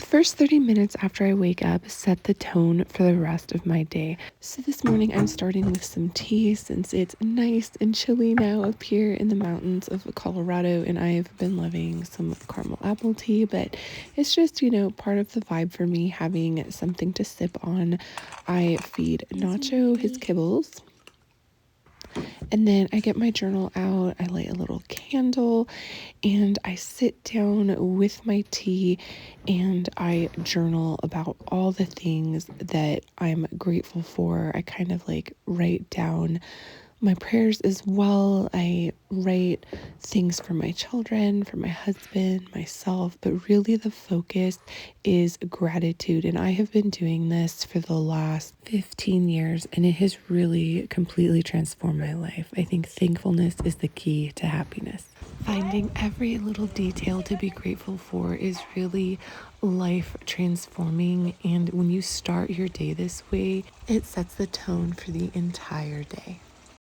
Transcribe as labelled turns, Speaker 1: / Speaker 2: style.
Speaker 1: first 30 minutes after I wake up set the tone for the rest of my day. So this morning I'm starting with some tea since it's nice and chilly now up here in the mountains of Colorado, and I've been loving some caramel apple tea, but it's just, part of the vibe for me having something to sip on. I feed Nacho his kibbles. And then I get my journal out, I light a little candle, and I sit down with my tea and I journal about all the things that I'm grateful for. I kind of like write down my prayers as well. I write things for my children, for my husband, myself, but really the focus is gratitude. And I have been doing this for the last 15 years and it has really completely transformed my life. I think thankfulness is the key to happiness. Finding every little detail to be grateful for is really life transforming. And when you start your day this way, it sets the tone for the entire day.